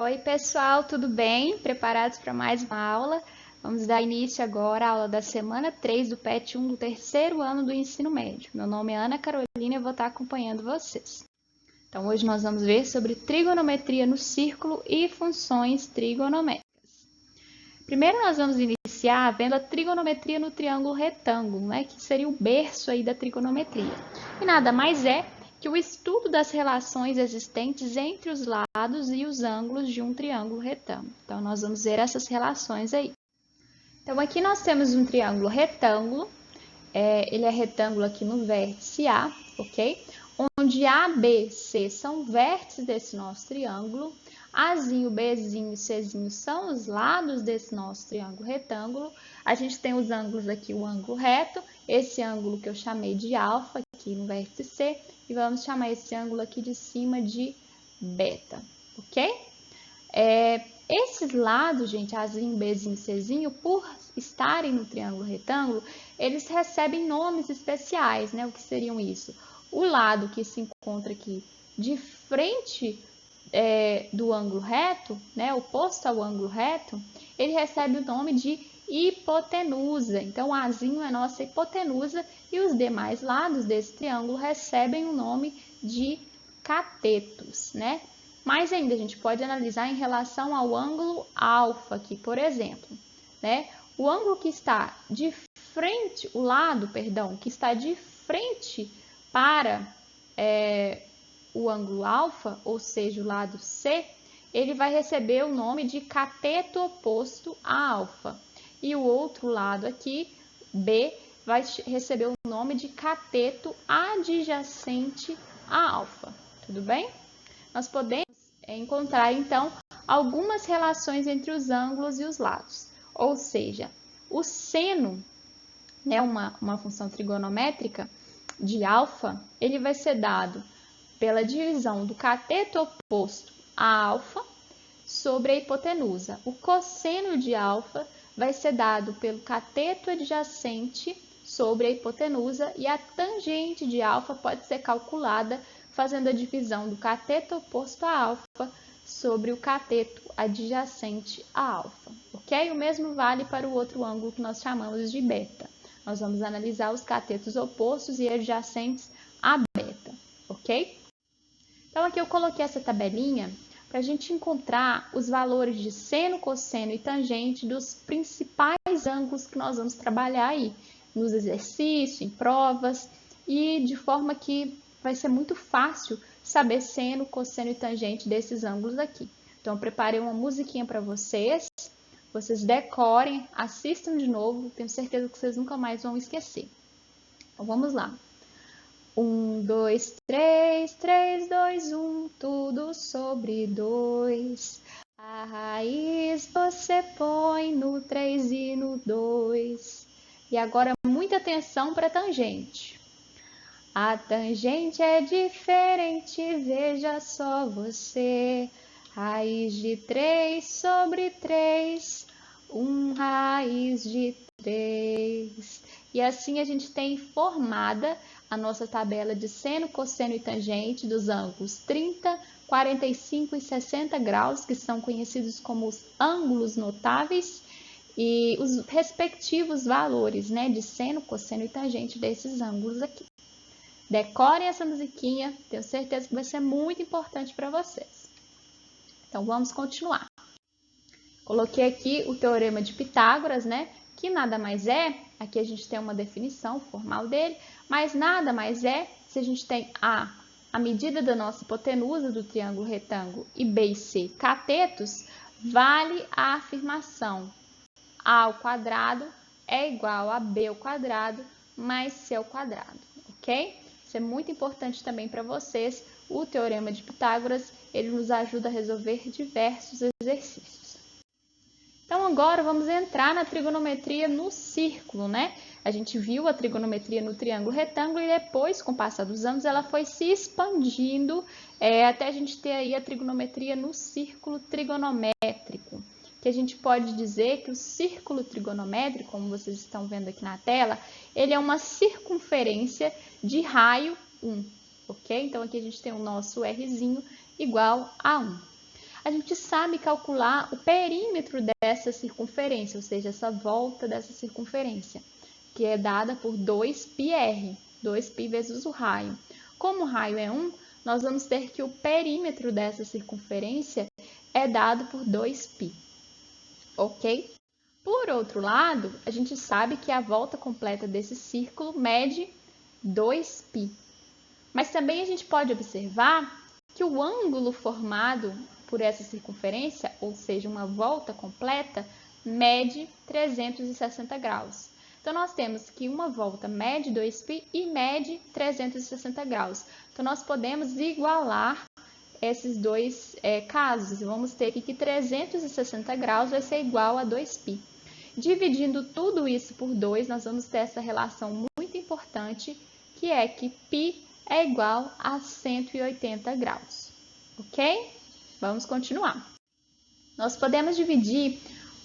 Oi, pessoal, tudo bem? Preparados para mais uma aula? Vamos dar início agora à aula da semana 3 do PET 1 do terceiro ano do ensino médio. Meu nome é Ana Carolina e eu vou estar acompanhando vocês. Então, hoje nós vamos ver sobre trigonometria no círculo e funções trigonométricas. Primeiro, nós vamos iniciar vendo a trigonometria no triângulo retângulo, né, que seria o berço aí da trigonometria. E nada mais é que o estudo das relações existentes entre os lados e os ângulos de um triângulo retângulo. Então, nós vamos ver essas relações aí. Então, aqui nós temos um triângulo retângulo, ele é retângulo aqui no vértice A, ok? Onde A, B, C são vértices desse nosso triângulo, Azinho, Bzinho e Czinho são os lados desse nosso triângulo retângulo. A gente tem os ângulos aqui, o ângulo reto, esse ângulo que eu chamei de alfa aqui no vértice C, e vamos chamar esse ângulo aqui de cima de beta, ok? Esses lados, gente, Azinho, Bzinho e Czinho, por estarem no triângulo retângulo, eles recebem nomes especiais, né? O que seriam isso? O lado que se encontra aqui de frente do ângulo reto, né, oposto ao ângulo reto, ele recebe o nome de hipotenusa. Então, o Azinho é nossa hipotenusa e os demais lados desse triângulo recebem o nome de catetos, né? Mais ainda, a gente pode analisar em relação ao ângulo alfa aqui, por exemplo, né? O ângulo que está de frente, o lado, perdão, que está de frente para o ângulo alfa, ou seja, o lado C, ele vai receber o nome de cateto oposto a alfa. E o outro lado aqui, B, vai receber o nome de cateto adjacente a alfa. Tudo bem? Nós podemos encontrar, então, algumas relações entre os ângulos e os lados. Ou seja, o seno, né, uma função trigonométrica de alfa, ele vai ser dado pela divisão do cateto oposto a alfa sobre a hipotenusa. O cosseno de alfa vai ser dado pelo cateto adjacente sobre a hipotenusa e a tangente de alfa pode ser calculada fazendo a divisão do cateto oposto a alfa sobre o cateto adjacente a alfa, ok? O mesmo vale para o outro ângulo que nós chamamos de beta. Nós vamos analisar os catetos opostos e adjacentes a beta, ok? Então, aqui eu coloquei essa tabelinha para a gente encontrar os valores de seno, cosseno e tangente dos principais ângulos que nós vamos trabalhar aí, nos exercícios, em provas, e de forma que vai ser muito fácil saber seno, cosseno e tangente desses ângulos aqui. Então, eu preparei uma musiquinha para vocês decorem, assistam de novo, tenho certeza que vocês nunca mais vão esquecer. Então, vamos lá. 1, 2, 3, 3, 2, 1, tudo sobre 2. A raiz você põe no 3 e no 2. E agora, muita atenção para a tangente. A tangente é diferente, veja só você. Raiz de 3 sobre 3, 1 raiz de 3. E assim a gente tem formada a nossa tabela de seno, cosseno e tangente dos ângulos 30, 45 e 60 graus, que são conhecidos como os ângulos notáveis, e os respectivos valores, né, de seno, cosseno e tangente desses ângulos aqui. Decorem essa musiquinha, tenho certeza que vai ser muito importante para vocês. Então, vamos continuar. Coloquei aqui o teorema de Pitágoras, né? Que nada mais é, aqui a gente tem uma definição formal dele, mas nada mais é, se a gente tem a medida da nossa hipotenusa do triângulo retângulo e B e C catetos, vale a afirmação A ao quadrado é igual a B ao quadrado mais C ao quadrado, ok? Isso é muito importante também para vocês. O teorema de Pitágoras, ele nos ajuda a resolver diversos exercícios. Então, agora vamos entrar na trigonometria no círculo, né? A gente viu a trigonometria no triângulo retângulo e depois, com o passar dos anos, ela foi se expandindo até a gente ter aí a trigonometria no círculo trigonométrico. Que a gente pode dizer que o círculo trigonométrico, como vocês estão vendo aqui na tela, ele é uma circunferência de raio 1, ok? Então, aqui a gente tem o nosso Rzinho igual a 1. a gente sabe calcular o perímetro dessa circunferência, ou seja, essa volta dessa circunferência, que é dada por 2πr, 2π vezes o raio. Como o raio é 1, nós vamos ter que o perímetro dessa circunferência é dado por 2π, ok? Por outro lado, a gente sabe que a volta completa desse círculo mede 2π. Mas também a gente pode observar que o ângulo formado por essa circunferência, ou seja, uma volta completa, mede 360 graus. Então, nós temos que uma volta mede 2π e mede 360 graus. Então, nós podemos igualar esses dois casos. Vamos ter aqui que 360 graus vai ser igual a 2π. Dividindo tudo isso por 2, nós vamos ter essa relação muito importante, que é que π é igual a 180 graus. Ok? Vamos continuar. Nós podemos dividir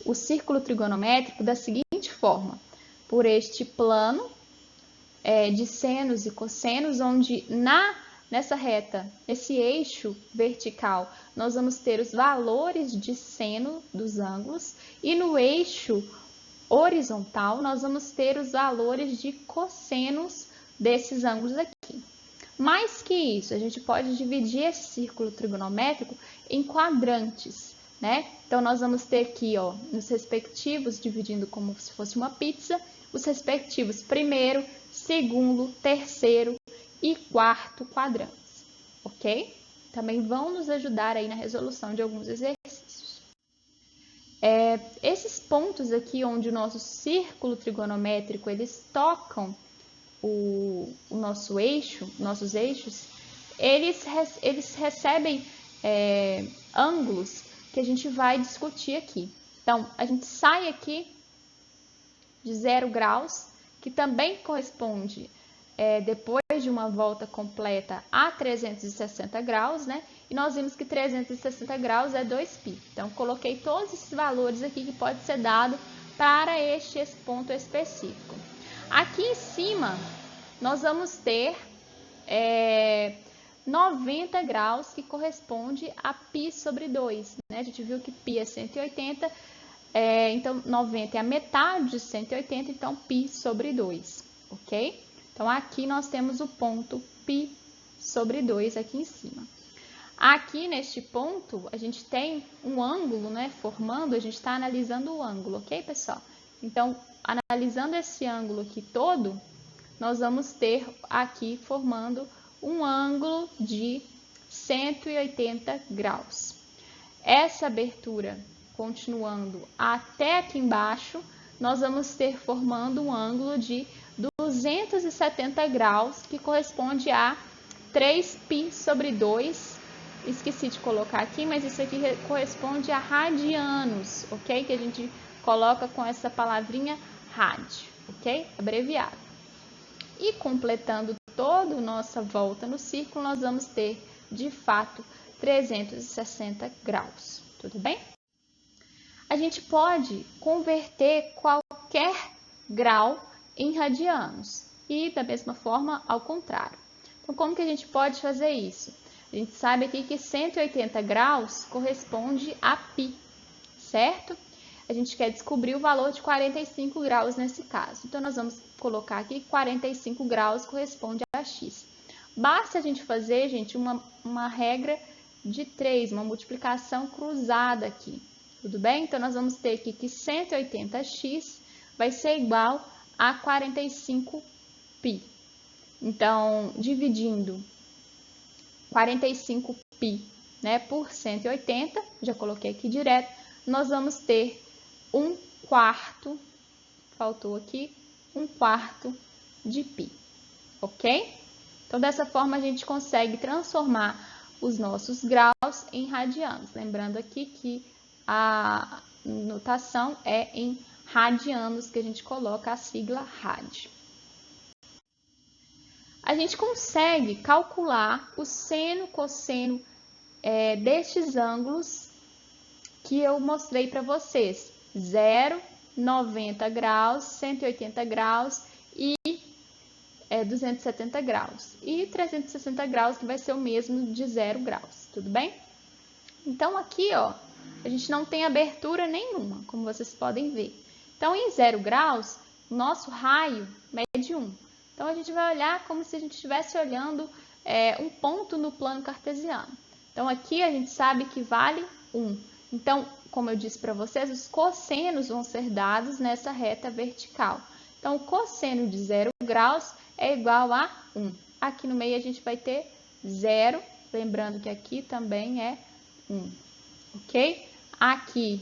o círculo trigonométrico da seguinte forma: por este plano de senos e cossenos, onde nessa reta, nesse eixo vertical, nós vamos ter os valores de seno dos ângulos, e no eixo horizontal, nós vamos ter os valores de cossenos desses ângulos aqui. Mais que isso, a gente pode dividir esse círculo trigonométrico em quadrantes, né? Então, nós vamos ter aqui, ó, nos respectivos, dividindo como se fosse uma pizza, os respectivos primeiro, segundo, terceiro e quarto quadrantes, ok? Também vão nos ajudar aí na resolução de alguns exercícios. Esses pontos aqui, onde o nosso círculo trigonométrico, eles tocam o nosso eixo, nossos eixos, eles recebem ângulos que a gente vai discutir aqui. Então, a gente sai aqui de 0 graus, que também corresponde, depois de uma volta completa, a 360 graus, né? E nós vimos que 360 graus é 2π. Então, coloquei todos esses valores aqui que pode ser dado para esse ponto específico. Aqui em cima, nós vamos ter 90 graus, que corresponde a π sobre 2. Né? A gente viu que π é 180, então 90 é a metade de 180, então π sobre 2, ok? Então, aqui nós temos o ponto π sobre 2 aqui em cima. Aqui neste ponto, a gente tem um ângulo, né, formando, a gente está analisando o ângulo, ok, pessoal? Então, analisando esse ângulo aqui todo, nós vamos ter aqui formando um ângulo de 180 graus. Essa abertura, continuando até aqui embaixo, nós vamos ter formando um ângulo de 270 graus, que corresponde a 3π sobre 2. Esqueci de colocar aqui, mas isso aqui corresponde a radianos, ok? Que a gente coloca com essa palavrinha rad, ok? Abreviado. E completando toda a nossa volta no círculo, nós vamos ter, de fato, 360 graus. Tudo bem? A gente pode converter qualquer grau em radianos e, da mesma forma, ao contrário. Então, como que a gente pode fazer isso? A gente sabe aqui que 180 graus corresponde a π, certo? A gente quer descobrir o valor de 45 graus nesse caso. Então, nós vamos colocar aqui que 45 graus corresponde a x. Basta a gente fazer, gente, uma regra de 3, uma multiplicação cruzada aqui. Tudo bem? Então, nós vamos ter aqui que 180x vai ser igual a 45π. Então, dividindo 45π, né, por 180, já coloquei aqui direto, nós vamos ter 1/4, faltou aqui, 1/4 de π, ok? Então, dessa forma, a gente consegue transformar os nossos graus em radianos. Lembrando aqui que a notação é em radianos, que a gente coloca a sigla rad. A gente consegue calcular o seno, cosseno destes ângulos que eu mostrei para vocês. 0, 90 graus, 180 graus e 270 graus. E 360 graus, que vai ser o mesmo de 0 graus, tudo bem? Então, aqui, ó, a gente não tem abertura nenhuma, como vocês podem ver. Então, em 0 graus, o nosso raio mede 1. Então, a gente vai olhar como se a gente estivesse olhando um ponto no plano cartesiano. Então, aqui a gente sabe que vale 1. Então, como eu disse para vocês, os cossenos vão ser dados nessa reta vertical. Então, o cosseno de 0 graus é igual a 1. Aqui no meio a gente vai ter 0, lembrando que aqui também é 1, ok? Aqui,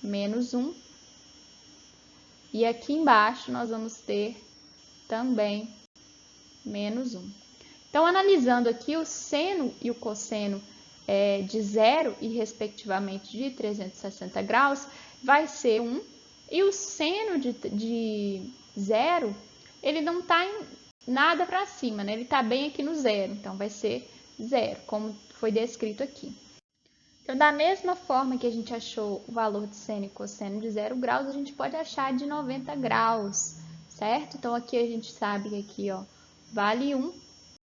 menos 1. E aqui embaixo nós vamos ter também menos 1. Então, analisando aqui o seno e o cosseno de 0 e, respectivamente, de 360 graus, vai ser 1. E o seno de 0, ele não está em nada para cima, né? Ele está bem aqui no 0, então vai ser 0, como foi descrito aqui. Então, da mesma forma que a gente achou o valor de seno e cosseno de 0 graus, a gente pode achar de 90 graus, certo? Então, aqui a gente sabe que aqui, ó, vale 1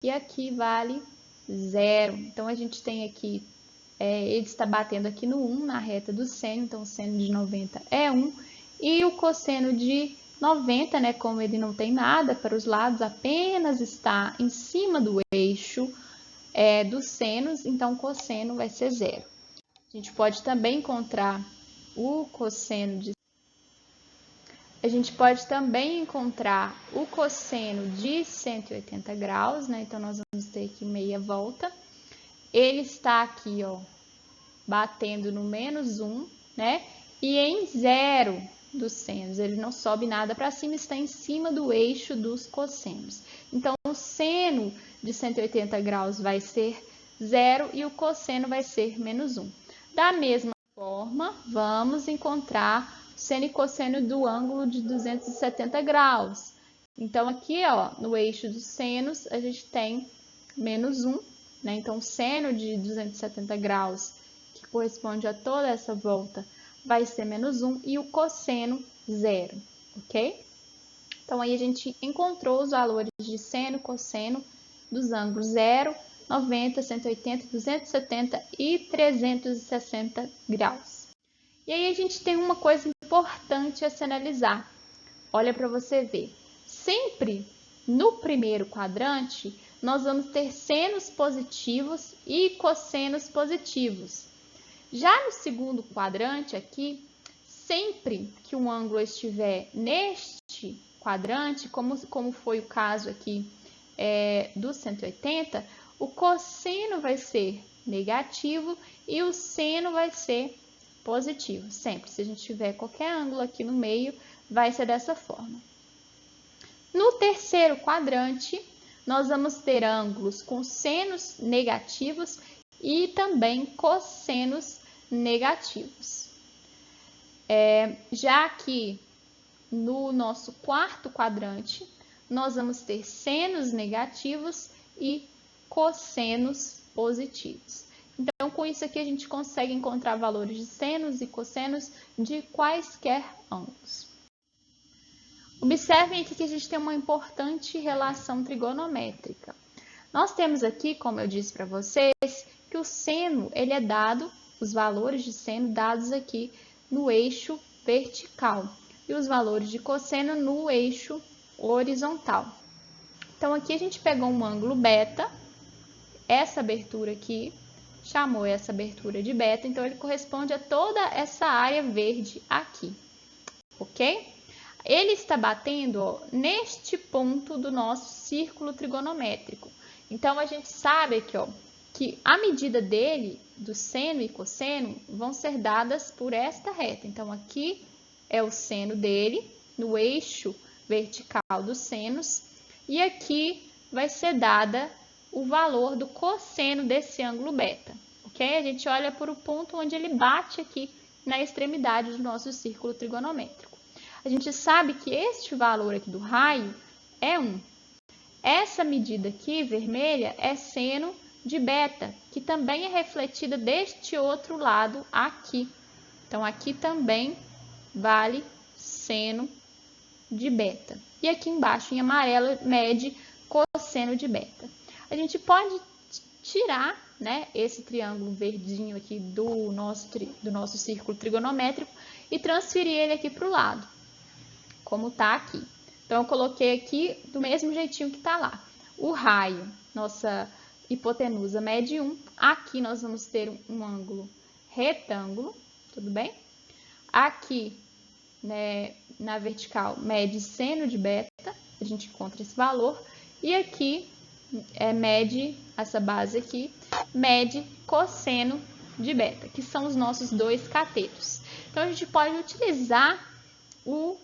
e aqui vale 0. Então, a gente tem aqui, ele está batendo aqui no 1, na reta do seno, então o seno de 90 é 1. E o cosseno de 90, né, como ele não tem nada para os lados, apenas está em cima do eixo dos senos, então o cosseno vai ser 0. A gente pode também encontrar o cosseno de 180 graus, né? Então, nós vamos ter aqui meia volta. Ele está aqui, ó, batendo no menos 1, né? E em 0 dos senos, ele não sobe nada para cima, está em cima do eixo dos cossenos. Então, o seno de 180 graus vai ser 0 e o cosseno vai ser menos 1. Da mesma forma, vamos encontrar o seno e cosseno do ângulo de 270 graus. Então, aqui, ó, no eixo dos senos, a gente tem menos 1, né? Então, o seno de 270 graus, que corresponde a toda essa volta, vai ser menos 1 e o cosseno 0, ok? Então, aí a gente encontrou os valores de seno e cosseno dos ângulos 0, 90, 180, 270 e 360 graus. E aí a gente tem uma coisa importante a se analisar. Olha para você ver. Sempre no primeiro quadrante, nós vamos ter senos positivos e cossenos positivos. Já no segundo quadrante aqui, sempre que um ângulo estiver neste quadrante, como foi o caso aqui do 180, o cosseno vai ser negativo e o seno vai ser positivo. Sempre, se a gente tiver qualquer ângulo aqui no meio, vai ser dessa forma. No terceiro quadrante, nós vamos ter ângulos com senos negativos e também cossenos negativos. Já aqui no nosso quarto quadrante, nós vamos ter senos negativos e cossenos positivos. Então, com isso aqui, a gente consegue encontrar valores de senos e cossenos de quaisquer ângulos. Observem aqui que a gente tem uma importante relação trigonométrica. Nós temos aqui, como eu disse para vocês, que o seno, ele é dado, os valores de seno dados aqui no eixo vertical e os valores de cosseno no eixo horizontal. Então, aqui a gente pegou um ângulo beta, essa abertura aqui, chamou essa abertura de beta, então ele corresponde a toda essa área verde aqui, ok? Ele está batendo, ó, neste ponto do nosso círculo trigonométrico. Então, a gente sabe aqui, ó, que a medida dele, do seno e cosseno, vão ser dadas por esta reta. Então, aqui é o seno dele, no eixo vertical dos senos, e aqui vai ser dada o valor do cosseno desse ângulo beta, ok? A gente olha por o ponto onde ele bate aqui na extremidade do nosso círculo trigonométrico. A gente sabe que este valor aqui do raio é 1. Essa medida aqui, vermelha, é seno de beta, que também é refletida deste outro lado aqui. Então, aqui também vale seno de beta. E aqui embaixo, em amarelo, mede cosseno de beta. A gente pode tirar né, esse triângulo verdinho aqui do nosso círculo trigonométrico e transferir ele aqui para o lado, como está aqui. Então, eu coloquei aqui do mesmo jeitinho que está lá. O raio, nossa hipotenusa mede 1. Aqui nós vamos ter um ângulo retângulo, tudo bem? Aqui, né, na vertical, mede seno de beta, a gente encontra esse valor. E aqui, mede, essa base aqui, mede cosseno de beta, que são os nossos dois catetos. Então, a gente pode utilizar o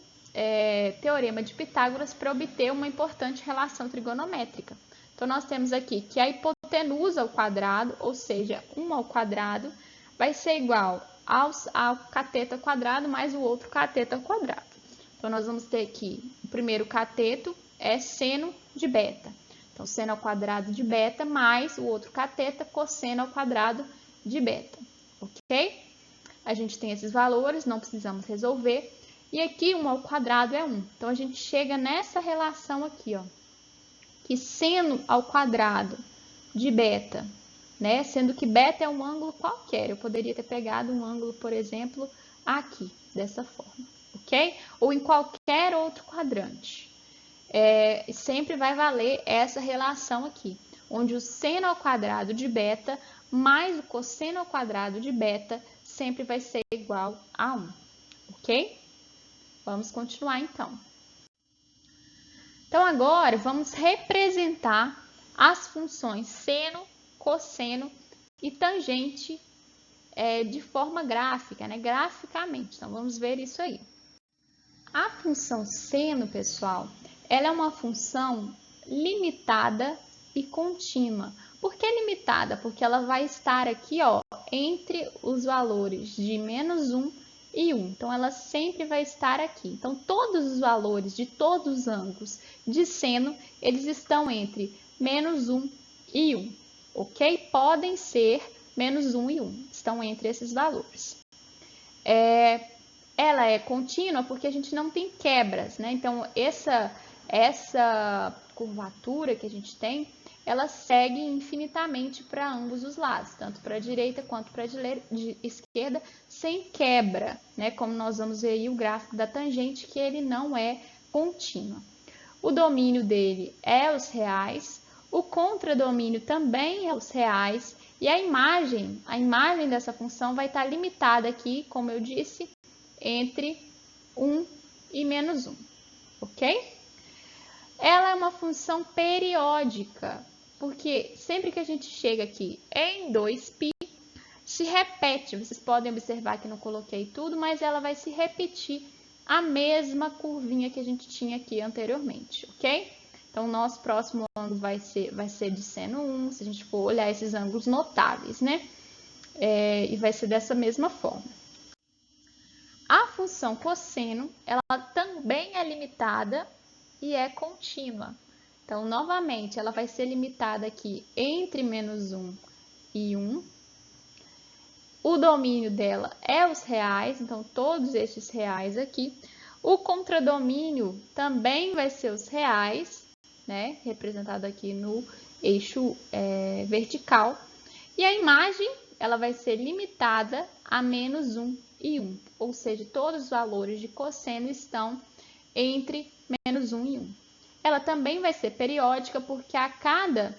teorema de Pitágoras para obter uma importante relação trigonométrica. Então, nós temos aqui que a hipotenusa ao quadrado, ou seja, 1 ao quadrado, vai ser igual ao cateto ao quadrado mais o outro cateto ao quadrado. Então, nós vamos ter aqui, o primeiro cateto é seno de beta. Então, seno ao quadrado de beta mais o outro cateto, cosseno ao quadrado de beta, ok? A gente tem esses valores, não precisamos resolver. E aqui, 1 ao quadrado é 1. Então, a gente chega nessa relação aqui, ó, que seno ao quadrado de beta, né? Sendo que beta é um ângulo qualquer. Eu poderia ter pegado um ângulo, por exemplo, aqui, dessa forma, ok? Ou em qualquer outro quadrante. Sempre vai valer essa relação aqui, onde o seno ao quadrado de beta mais o cosseno ao quadrado de beta sempre vai ser igual a 1, ok? Vamos continuar, então. Então, agora, vamos representar as funções seno, cosseno e tangente de forma gráfica, né? Graficamente. Então, vamos ver isso aí. A função seno, pessoal, ela é uma função limitada e contínua. Por que limitada? Porque ela vai estar aqui, ó, entre os valores de -1 e 1. Então, ela sempre vai estar aqui. Então, todos os valores de todos os ângulos de seno, eles estão entre -1 e 1, ok? Podem ser -1 e 1, estão entre esses valores. Ela é contínua porque a gente não tem quebras, né? Então, essa curvatura que a gente tem, ela segue infinitamente para ambos os lados, tanto para a direita quanto para a esquerda, sem quebra, né? Como nós vamos ver aí o gráfico da tangente, que ele não é contínuo. O domínio dele é os reais, o contradomínio também é os reais, e a imagem dessa função vai estar limitada aqui, como eu disse, entre 1 e -1, ok? Ela é uma função periódica, porque sempre que a gente chega aqui em 2π, se repete. Vocês podem observar que não coloquei tudo, mas ela vai se repetir a mesma curvinha que a gente tinha aqui anteriormente, ok? Então, o nosso próximo ângulo vai ser de seno 1, se a gente for olhar esses ângulos notáveis, né? E vai ser dessa mesma forma. A função cosseno, ela também é limitada e é contínua. Então, novamente, ela vai ser limitada aqui entre -1 e 1. O domínio dela é os reais, então todos estes reais aqui. O contradomínio também vai ser os reais, né? Representado aqui no eixo vertical. E a imagem, ela vai ser limitada a -1 e 1, ou seja, todos os valores de cosseno estão entre -1 e 1. Ela também vai ser periódica porque a cada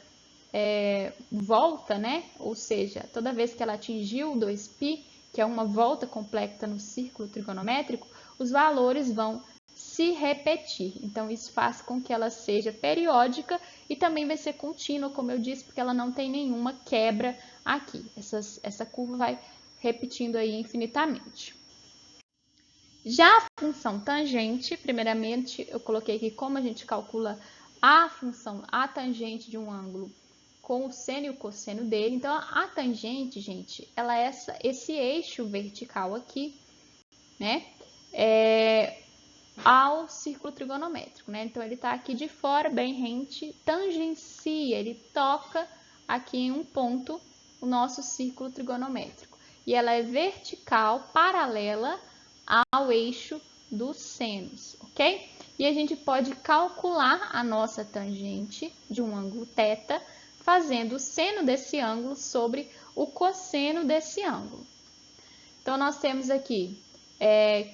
volta, né? Ou seja, toda vez que ela atingiu 2π, que é uma volta completa no círculo trigonométrico, os valores vão se repetir. Então, isso faz com que ela seja periódica e também vai ser contínua, como eu disse, porque ela não tem nenhuma quebra aqui. Essa curva vai repetindo aí infinitamente. Já a função tangente, primeiramente, eu coloquei aqui como a gente calcula a tangente de um ângulo com o seno e o cosseno dele. Então, a tangente, gente, ela é esse eixo vertical aqui, né? Ao círculo trigonométrico, né? Então, ele está aqui de fora, bem rente, tangencia, ele toca aqui em um ponto o nosso círculo trigonométrico. E ela é vertical, paralela ao eixo dos senos, ok? E a gente pode calcular a nossa tangente de um ângulo θ fazendo o seno desse ângulo sobre o cosseno desse ângulo. Então, nós temos aqui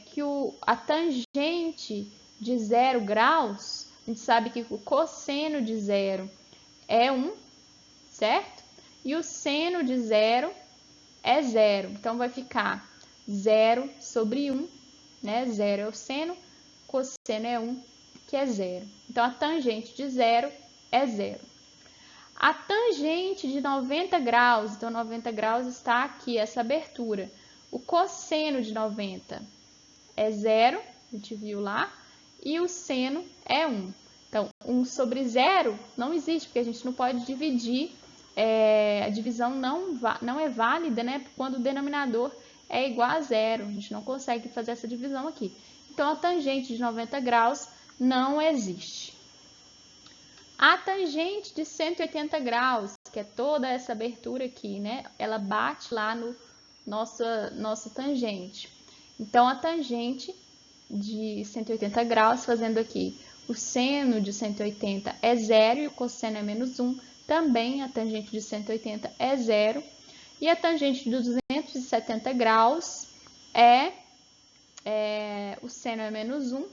que a tangente de 0 graus, a gente sabe que o cosseno de 0 é 1, certo? E o seno de 0 é 0. Então, vai ficar 0 sobre 1, né? 0 é o seno, cosseno é 1, que é 0. Então, a tangente de 0 é 0. A tangente de 90 graus, então 90 graus está aqui, essa abertura. O cosseno de 90 é 0, a gente viu lá, e o seno é 1. Então, 1 sobre 0 não existe, porque a gente não pode dividir, a divisão não é válida, né? Quando o denominador é igual a 0, a gente não consegue fazer essa divisão aqui. Então, a tangente de 90 graus não existe. A tangente de 180 graus, que é toda essa abertura aqui, né? Ela bate lá no nossa tangente. Então, a tangente de 180 graus, fazendo aqui o seno de 180 é 0 e o cosseno é menos 1. Também a tangente de 180 é 0. E a tangente de 270 graus o seno é menos 1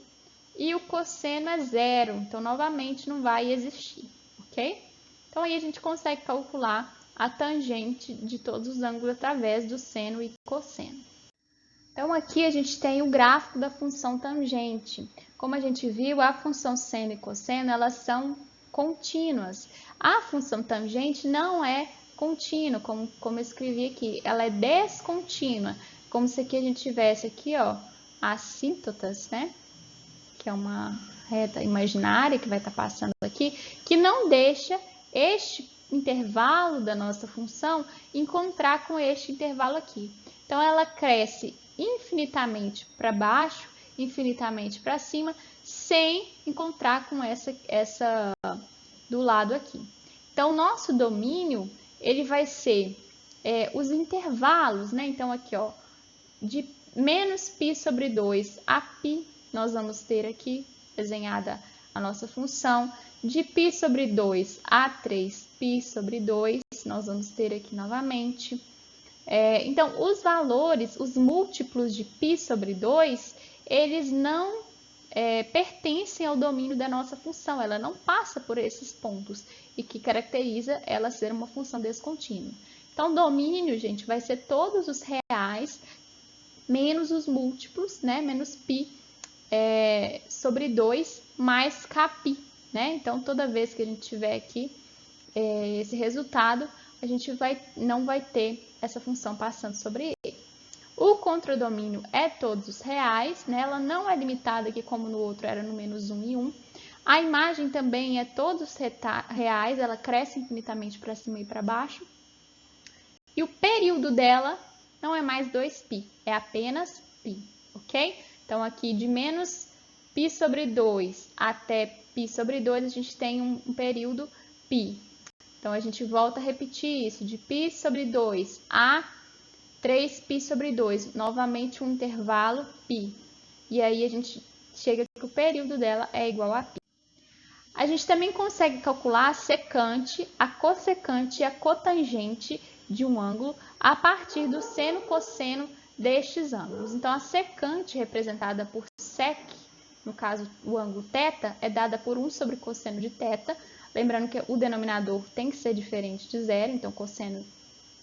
e o cosseno é 0. Então, novamente, não vai existir, ok? Então, aí a gente consegue calcular a tangente de todos os ângulos através do seno e cosseno. Então, aqui a gente tem o gráfico da função tangente. Como a gente viu, a função seno e cosseno, elas são contínuas. A função tangente não é contínua, como eu escrevi aqui, ela é descontínua, como se aqui a gente tivesse aqui, ó, assíntotas, né? Que é uma reta imaginária que vai estar passando aqui, que não deixa este intervalo da nossa função encontrar com este intervalo aqui. Então, ela cresce infinitamente para baixo, infinitamente para cima, sem encontrar com essa do lado aqui. Então, o nosso domínio, ele vai ser os intervalos, né? Então, aqui, ó, de menos π sobre 2 a π, nós vamos ter aqui desenhada a nossa função. De π sobre 2 a 3π sobre 2, nós vamos ter aqui novamente. Então, os valores, os múltiplos de π sobre 2, eles não pertencem ao domínio da nossa função, ela não passa por esses pontos, e que caracteriza ela ser uma função descontínua. Então, o domínio, gente, vai ser todos os reais menos os múltiplos, né? Menos π sobre 2 mais kπ, né? Então, toda vez que a gente tiver aqui esse resultado, a gente não vai ter essa função passando sobre ele. O contradomínio é todos os reais, né? Ela não é limitada aqui como no outro era no menos 1 e 1. A imagem também é todos os reais, ela cresce infinitamente para cima e para baixo. E o período dela não é mais 2π, é apenas π, ok? Então, aqui de menos π sobre 2 até π sobre 2, a gente tem um período π. Então, a gente volta a repetir isso, de π sobre 2 a 3π sobre 2, novamente um intervalo π. E aí, a gente chega que o período dela é igual a π. A gente também consegue calcular a secante, a cossecante e a cotangente de um ângulo a partir do seno e cosseno destes ângulos. Então, a secante, representada por sec, no caso o ângulo θ, é dada por 1 sobre cosseno de θ. Lembrando que o denominador tem que ser diferente de 0, então cosseno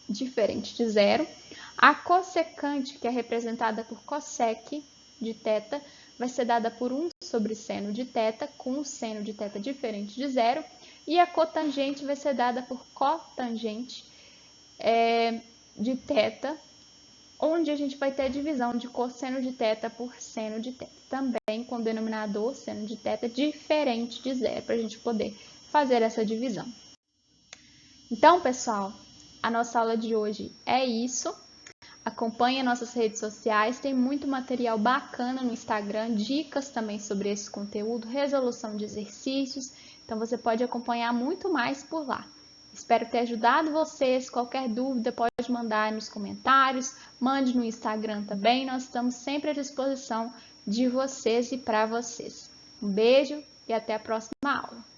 diferente de 0. A cossecante, que é representada por cossec de θ, vai ser dada por 1 sobre seno de θ, com o seno de θ diferente de 0. E a cotangente vai ser dada por cotangente de θ, onde a gente vai ter a divisão de cosseno de θ por seno de θ. Também com o denominador seno de θ diferente de 0, para a gente poder fazer essa divisão. Então, pessoal, a nossa aula de hoje é isso. Acompanhe nossas redes sociais, tem muito material bacana no Instagram, dicas também sobre esse conteúdo, resolução de exercícios, então você pode acompanhar muito mais por lá. Espero ter ajudado vocês, qualquer dúvida pode mandar nos comentários, mande no Instagram também, nós estamos sempre à disposição de vocês e para vocês. Um beijo e até a próxima aula.